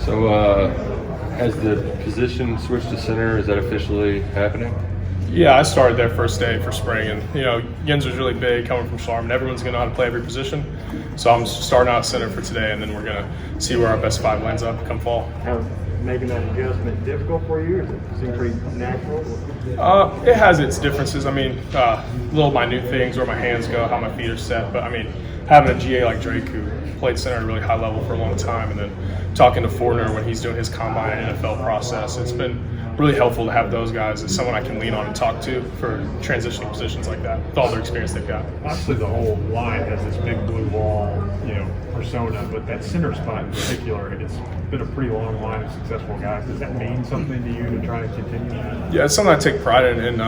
So, has the position switched to center? Is that officially happening? Yeah, I started there first day for spring, and Yinzer's really big coming from Schlarman. Everyone's going to know how to play every position, so I'm starting out center for today, and then we're going to see where our best five lines up come fall. How's making that adjustment difficult for you, or does it seem pretty natural? It has its differences. I mean, little minute things, where my hands go, how my feet are set, but I mean, having a GA like Drake who played center at a really high level for a long time, and then talking to Fortner when he's doing his combine and NFL process, it's been really helpful to have those guys as someone I can lean on and talk to for transitioning positions like that with all their experience they've got. Obviously, the whole line has this big blue wall, persona, but that center spot in particular, it's been a pretty long line of successful guys. Does that mean something to you to try to continue that? Yeah, it's something I take pride in, and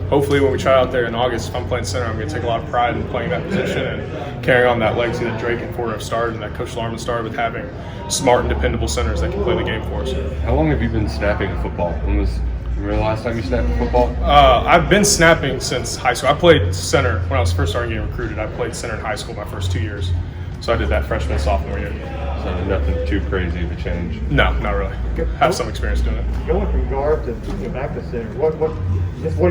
hopefully when we try out there in August, if I'm playing center, I'm going to take a lot of pride in playing that position and carrying on that legacy that Drake and Fortner have started and that Coach Schlarman started with having smart and dependable centers that can play the game for us. How long have you been snapping a football? When was the last time you snapped a football? I've been snapping since high school. I played center when I was first starting getting recruited. I played center in high school my first 2 years. So I did that freshman, sophomore year. So nothing too crazy of a change? No, not really. Have some experience doing it. Going from guard to back to center, what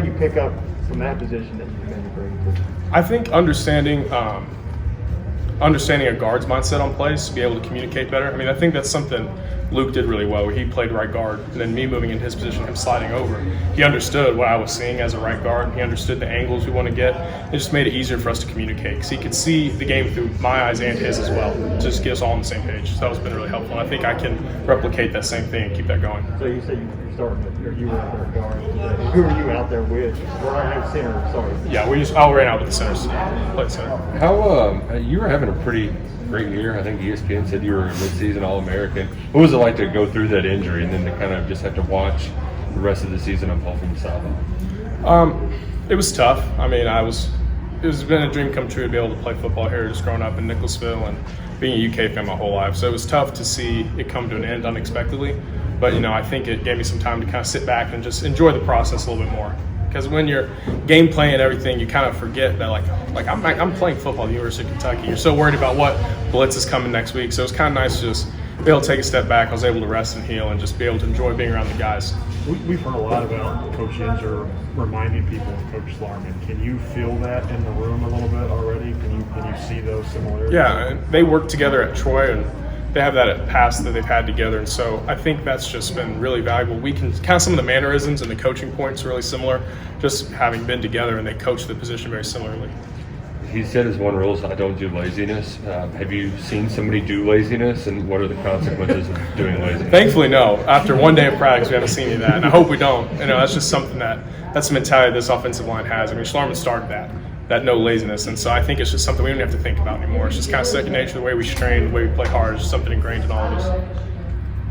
do you pick up from that position that you maybe bring to? I think understanding a guard's mindset on plays, to be able to communicate better. I mean, I think that's something Luke did really well. He played right guard, and then me moving into his position, him sliding over. He understood what I was seeing as a right guard. He understood the angles we want to get. It just made it easier for us to communicate because he could see the game through my eyes and his as well. Just get us all on the same page. So that's been really helpful. And I think I can replicate that same thing and keep that going. So you say you're starting with, or you were out there at guard today. Who are you out there with? Center, sorry. Yeah, I ran out with the centers. Played center. How you were having a pretty great year. I think ESPN said you were a mid-season All-American. What was it like to go through that injury and then to kind of just have to watch the rest of the season unfold from the sideline? It was tough. I mean, it's been a dream come true to be able to play football here, just growing up in Nicholasville and being a UK fan my whole life. So it was tough to see it come to an end unexpectedly. But, I think it gave me some time to kind of sit back and just enjoy the process a little bit more. Because when you're game playing and everything, you kind of forget that like I'm playing football at the University of Kentucky. You're so worried about what blitz is coming next week. So it's kind of nice to just be able to take a step back. I was able to rest and heal and just be able to enjoy being around the guys. We've heard a lot about Coach Yinzer reminding people of Coach Schlarman. Can you feel that in the room a little bit already? Can you see those similarities? Yeah, and they work together at Troy, and they have that past that they've had together, and so I think that's just been really valuable. We can kind of some of the mannerisms and the coaching points are really similar, just having been together, and they coach the position very similarly. He said his one rule is I don't do laziness. Have you seen somebody do laziness, and what are the consequences of doing laziness? Thankfully, no. After one day of practice, we haven't seen any of that, and I hope we don't. That's just something that's the mentality this offensive line has. I mean, Schlarman started that no laziness, and so I think it's just something we don't have to think about anymore. It's just kind of second nature, the way we train, the way we play hard, is just something ingrained in all of us.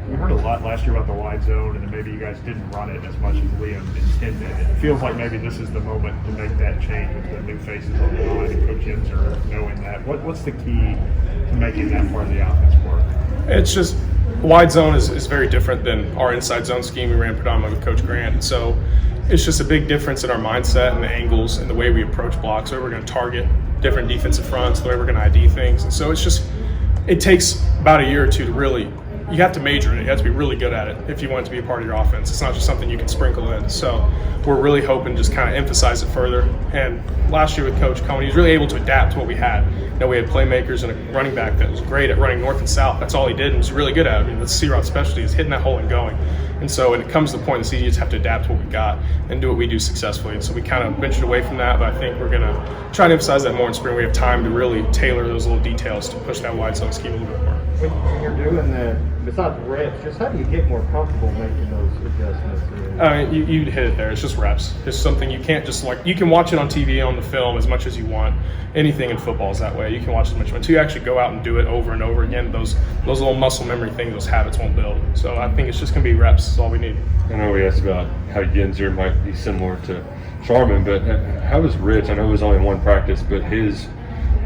We heard a lot last year about the wide zone, and then maybe you guys didn't run it as much as Liam intended. It feels like maybe this is the moment to make that change with the new faces on the line and Coach Yinzer knowing that. What's the key to making that part of the offense work? It's just wide zone is very different than our inside zone scheme we ran predominantly with Coach Grant, and so it's just a big difference in our mindset and the angles and the way we approach blocks, the way we're going to target different defensive fronts, the way we're going to ID things. And so it takes about a year or two to really, you have to major in it. You have to be really good at it if you want it to be a part of your offense. It's not just something you can sprinkle in. So we're really hoping to just kind of emphasize it further. And last year with Coach Cohen, he was really able to adapt to what we had. We had playmakers and a running back that was great at running north and south. That's all he did and was really good at it. I mean, the C-route specialty is hitting that hole and going. And so when it comes to the point, it's easy, you just have to adapt to what we got and do what we do successfully. And so we kind of ventured away from that, but I think we're going to try to emphasize that more in spring. We have time to really tailor those little details to push that wide zone scheme a little bit more. When you're doing that, besides reps, just how do you get more comfortable making those adjustments? You hit it there. It's just reps. It's something you can't just you can watch it on TV, on the film as much as you want. Anything in football is that way. You can watch as much until you actually go out and do it over and over again. Those little muscle memory things, those habits won't build. So I think it's just going to be reps. That's all we need. I know we asked about how Yinzer might be similar to Schlarman, but how is Rich? I know it was only one practice, but his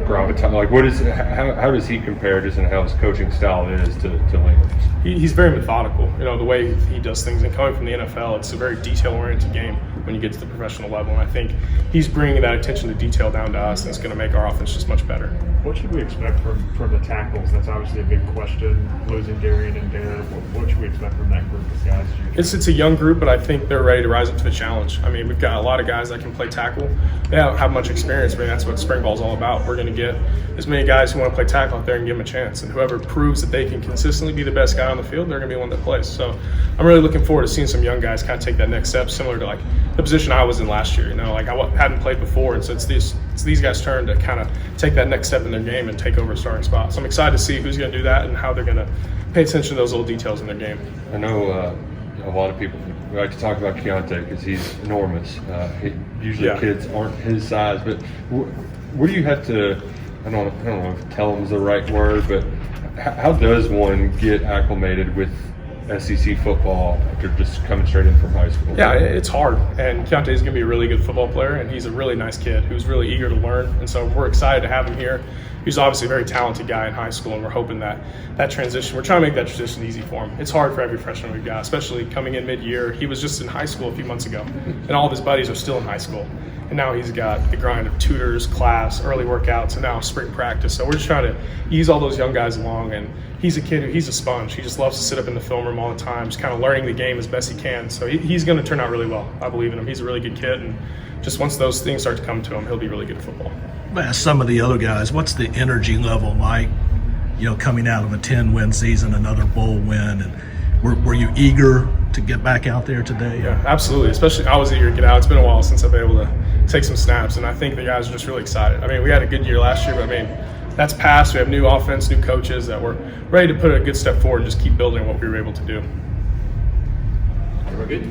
gravitas, how does he compare just in how his coaching style is to Lance? he's very methodical. You know, the way he does things, and coming from the NFL, it's a very detail-oriented game when you get to the professional level. And I think he's bringing that attention to detail down to us, and it's going to make our offense just much better. What should we expect from the tackles? That's obviously a big question. Losing Darian and Derek, what should we expect from that group of guys? It's a young group, but I think they're ready to rise up to the challenge. I mean, we've got a lot of guys that can play tackle. They don't have much experience. I mean, that's what spring ball's all about. We're going to get as many guys who want to play tackle out there and give them a chance. And whoever proves that they can consistently be the best guy on the field, they're going to be one that plays. So I'm really looking forward to seeing some young guys kind of take that next step, similar to like the position I was in last year. You know, like I hadn't played before, and so it's these guys' turn to kind of take that next step in their game and take over a starting spot. So I'm excited to see who's going to do that and how they're going to pay attention to those little details in their game. I know a lot of people like to talk about Keontae because he's enormous. Usually kids aren't his size, but what do you have to, I don't know if tell them is the right word, but how does one get acclimated with SEC football after just coming straight in from high school? Yeah, it's hard, and Keontae is going to be a really good football player, and he's a really nice kid who's really eager to learn, and so we're excited to have him here. He's obviously a very talented guy in high school, and we're hoping that transition, we're trying to make that transition easy for him. It's hard for every freshman we've got, especially coming in mid-year. He was just in high school a few months ago, and all of his buddies are still in high school. And now he's got the grind of tutors, class, early workouts, and now spring practice. So we're just trying to ease all those young guys along. And he's a kid he's a sponge. He just loves to sit up in the film room all the time, just kind of learning the game as best he can. So he's going to turn out really well. I believe in him. He's a really good kid. And just once those things start to come to him, he'll be really good at football. Ask some of the other guys, what's the energy level like, you know, coming out of a 10-win season, another bowl win? And were you eager to get back out there today? Yeah, absolutely. Especially I was eager to get out. It's been a while since I've been able to take some snaps, and I think the guys are just really excited. I mean, we had a good year last year, but I mean, that's past. We have new offense, new coaches that we're ready to put a good step forward and just keep building what we were able to do. We're good.